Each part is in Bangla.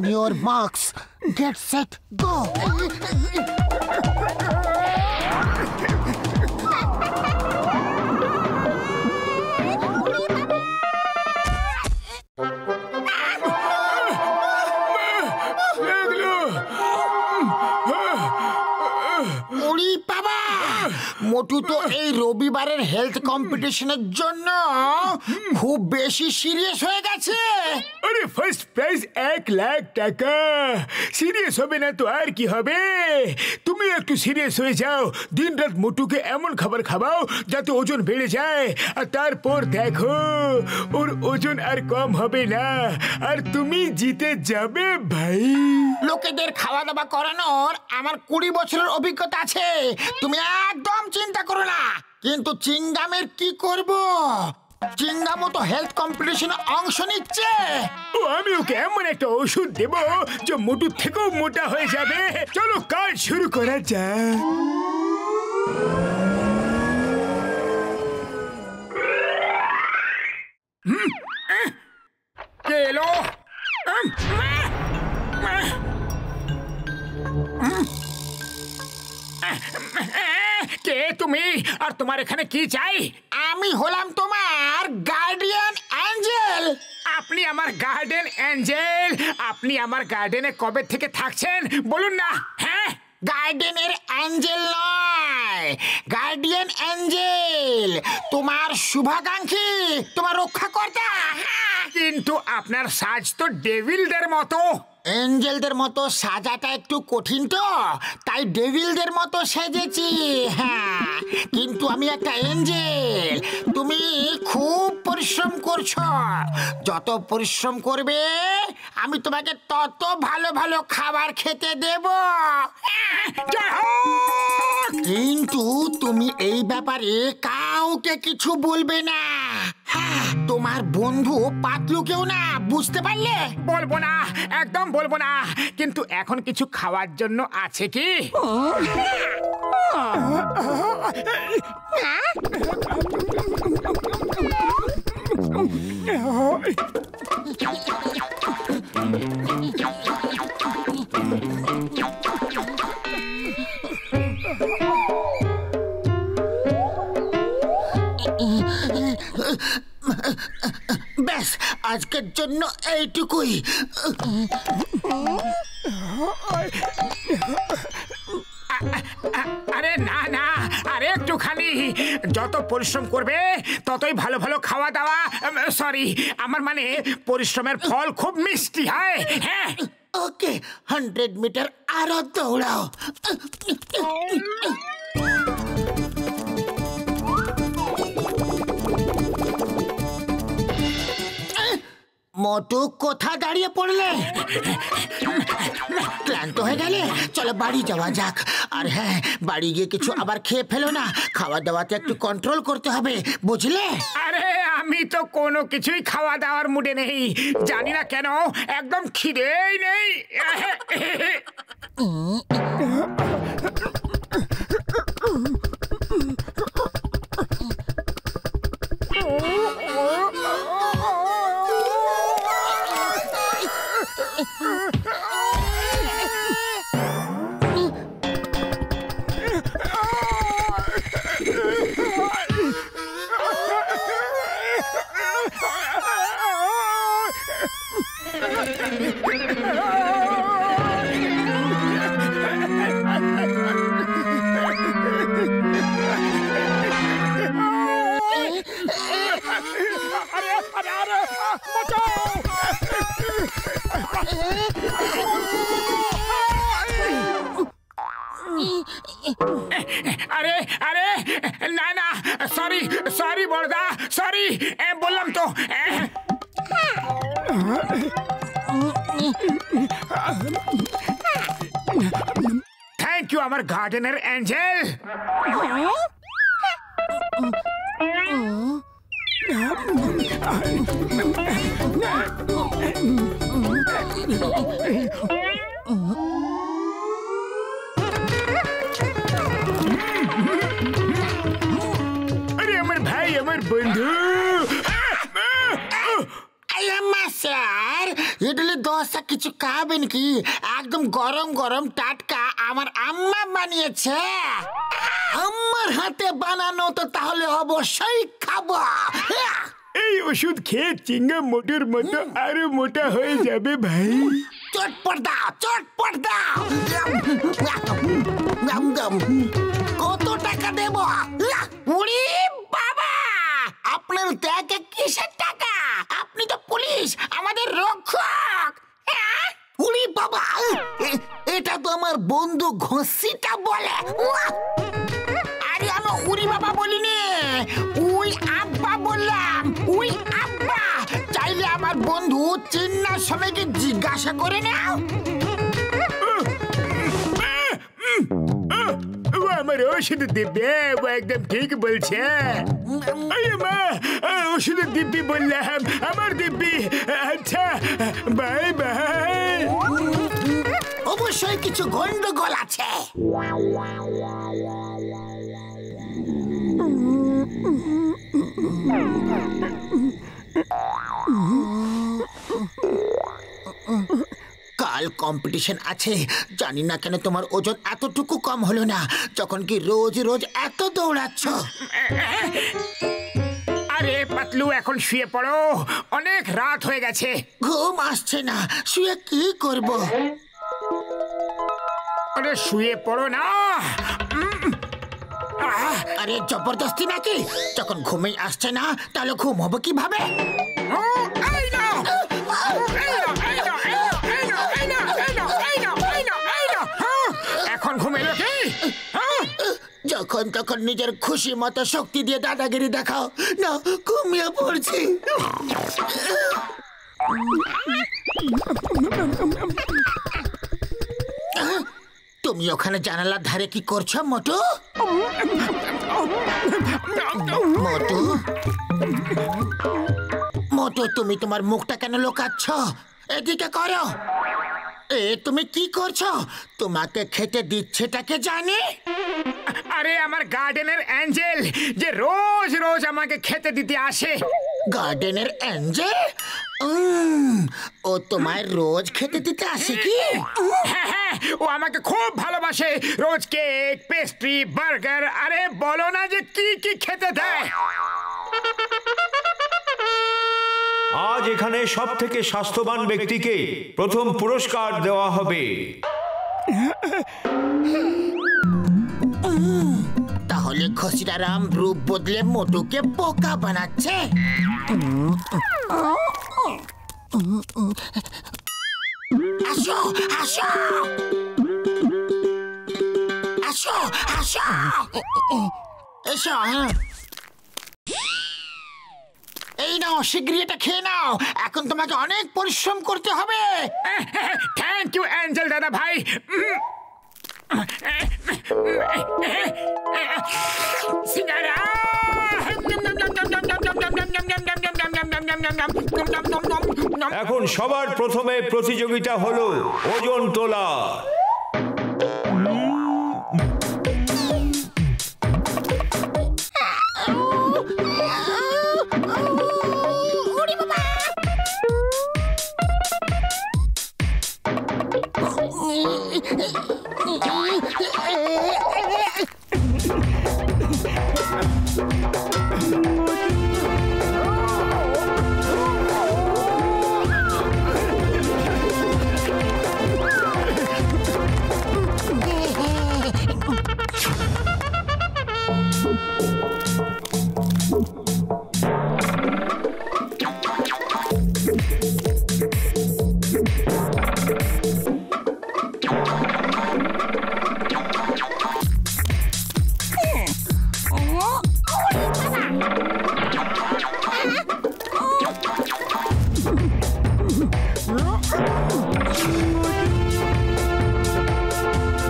On your marks, get set, go! মোটু তো এই রবিবারের হেলথ কম্পিটিশনের জন্য খুব বেশি সিরিয়াস হয়ে গেছে। আরে ফার্স্ট প্রাইজ 1 লাখ টাকা। সিরিয়াস হবে না তো আর কি হবে? তুমি একটু সিরিয়াস হয়ে যাও, দিন রাত মোটুকে এমন খাবার খাওয়াও যাতে ওজন বেড়ে যায়, আর তারপর দেখো ওর ওজন আর কম হবে না, আর তুমি জিতে যাবে ভাই। লোকেদের খাওয়া দাওয়া করানোর আমার 20 বছরের অভিজ্ঞতা আছে, তুমি একদম চিন্তা করো না। কিন্তু চিংগামের কি করব? চিংগামও তো হেলথ কম্পিটিশনে অংশ নিচ্ছে। ও আমি ওকে এমন একটা ওষুধ দেব যে মোটুর থেকেও মোটা হয়ে যাবে। চলো কাজ শুরু করা যাক। কে এলো? কে তুমি, আর তোমার এখানে কি চাই? আমি হলাম তোমার গার্ডিয়ান অ্যাঞ্জেল। আপনি আমার গার্ডেন অ্যাঞ্জেল? আপনি আমার গার্ডেনে কবে থেকে থাকছেন বলুন না। হ্যাঁ, গার্ডেনের অ্যাঞ্জেল নয়, গার্ডিয়ান অ্যাঞ্জেল, তোমার শুভাকাঙ্ক্ষী, তোমার রক্ষাকর্তা। কিন্তু আপনার সাজ তো ডেভিলদের মতো। এঞ্জেলদের মতো সাজাটা একটু কঠিন তো, তাই ডেভিলদের মতো সেজেছি। হ্যাঁ, কিন্তু আমি একটা এঞ্জেল। তুমি খুব পরিশ্রম করছো, যত পরিশ্রম করবে আমি তোমাকে তত ভালো ভালো খাবার খেতে দেব। কিন্তু তুমি এই ব্যাপারে কাউকে কিছু বলবে না। হ্যাঁ, তোমার বন্ধু পাতলুকেও না, বুঝতে পারলে? বলবো না, একদম বলবো না। কিন্তু এখন কিছু খাওয়ার জন্য আছে কি? ব্যাস, আজকের জন্য এইটুকুই। আরে না না, আরে একটুখানি। যত পরিশ্রম করবে ততই ভালো ভালো খাওয়া দাওয়া, সরি আমার মানে পরিশ্রমের ফল খুব মিষ্টি হয়। হ্যাঁ, ওকে, 100 মিটার আরো দৌড়াও। মোটু, কোথা দাঁড়িয়ে পড়লে? ক্লান্ত হয়ে গেলে? চলো বাড়ি যাওয়া যাক। আর হ্যাঁ, বাড়ি গিয়ে কিছু আবার খেয়ে ফেলো না, খাওয়া দাওয়াতে একটু কন্ট্রোল করতে হবে, বুঝলে? আরে আমি তো কোনো কিছুই খাওয়া দাওয়ার মুডে নেই, জানি না কেন, একদম খিদেই নেই। আরে আরে না না, সরি সরি বড়দা, সরি, বললাম তো। থ্যাংক ইউ আমার গার্ডেনের অ্যাঞ্জেল। আরে আমার ভাই, আমার বন্ধু। স্যার, ইডলি দোসা কিছু খাবেন কি? একদম গরম গরম টাটকা আমার আম্মা বানিয়েছে। আম্মার হাতে বানানো তো তাহলে অবশ্যই খাবো। এই ওষুধ খেয়ে চিংগাম মোটর মতো আরো মোটা হয়ে যাবে ভাই। চটপট দাও, চটপট দাও। কত টাকা দেব? উড়ি বাবা, আপনার টাকা কিসের টাকা? আপনি তো পুলিশ, আমাদের রক্ষক। উড়ি বাবা, এটা তো আমার বন্ধু ঘষিটা বলে। আরে আমি উড়ি বাবা বলিনি, উই আব্বা বললাম। উই আব্বা। চাইলে আমার বন্ধু চিন্নার সময়কে জিজ্ঞাসা করে নাও। ও আমার ওষুধ দিব্যে, ও একদম ঠিক বলছে। মা, ওষুধ দিব্যি বললাম, আমার দিব্যি। আচ্ছা, বাই বাই। অবশ্যই কিছু গন্ডগোল আছে। কাল কম্পিটিশন আছে। জানি না কেন তোমার ওজন এতটুকু কম হলো না, যখন কি রোজ রোজ এত দৌড়াচ্ছ। আরে পাতলু, এখন শুয়ে পড়ো, অনেক রাত হয়ে গেছে। ঘুম আসছে না, শুয়ে কি করব? আরে শুয়ে পড়ো না। আরে জবরদস্তি নাকি? যখন ঘুমেই আসছে না তাহলে ঘুম হবে কিভাবে? এখন ঘুম এলো কি? যখন তখন নিজের খুশি মতো শক্তি দিয়ে দাদাগিরি দেখাও না, ঘুমিয়ে পড়ছি। তুমি ওখানে জানালার ধারে কি করছো মোটু? মোটু, মোটু, তুমি তোমার মুখটা কেন লুকাচ্ছ? এদিকে করো। তুমি কি করছো? তোমাকে খেতে দিচ্ছেটাকে জানি। আরে আমার গার্ডেনের অ্যাঞ্জেল, যে রোজ রোজ আমাকে খেতে দিতে আসে। গার্ডেনের অ্যাঞ্জেল? ও তোমায় রোজ খেতে দিতে আসে কি? হ্যাঁ হ্যাঁ, ও আমাকে খুব ভালোবাসে। রোজ কেক, পেস্ট্রি, বার্গার, আরে বলো না যে কি কি খেতে দেয়। আজ এখানে সব থেকে স্বাস্থ্যবান ব্যক্তিকে প্রথম পুরস্কার দেওয়া হবে। তাহলে খসিরারাম রূপ বদলে মোটুকে বোকা বানাচ্ছে। আসো আসো আসো আসো, এসো। এই নাও, শীঘ্রই এটা খেয়ে নাও। এখন তোমাকে অনেক পরিশ্রম করতে হবে। থ্যাংক ইউ অ্যাঞ্জেল দাদা ভাই। সিঙ্গারা। এখন সবার প্রথমে প্রতিযোগিতা হলো ওজন তোলা।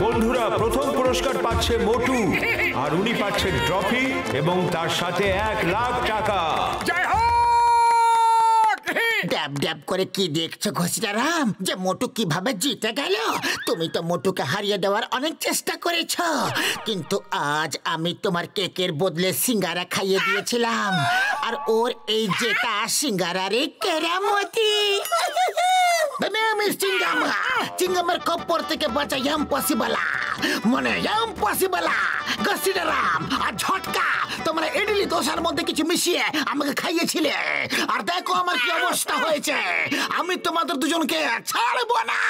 বন্ধুরা, প্রথম পুরস্কার পাচ্ছে মোটু, আর উনি পাচ্ছেন ট্রফি এবং তার সাথে 1 লাখ টাকা। জয় হোক। ড্যাব ড্যাব করে কি দেখছো ঘসিরারাম, যে মোটু কিভাবে জিতে গেল? তুমি তো মোটুকে হারিয়ে দেওয়ার অনেক চেষ্টা করেছো, কিন্তু আজ আমি তোমার কেকের বদলে সিঙ্গারা খাইয়ে দিয়েছিলাম, আর ওর এই জেতা সিঙ্গারারে কেরামতি। The name is চিঙ্গাম। চিঙ্গামের কপ্পর থেকে বাঁচা ইম্পসিবল, মানে ইম্পসিবল। গসিডারাম আর ঝটকা তোমরা ইডলি দোসার মধ্যে কিছু মিশিয়ে আমাকে খাইয়েছিলে, আর দেখো আমার কি অবস্থা হয়েছে। আমি তোমাদের দুজনকে ছাড়বো না।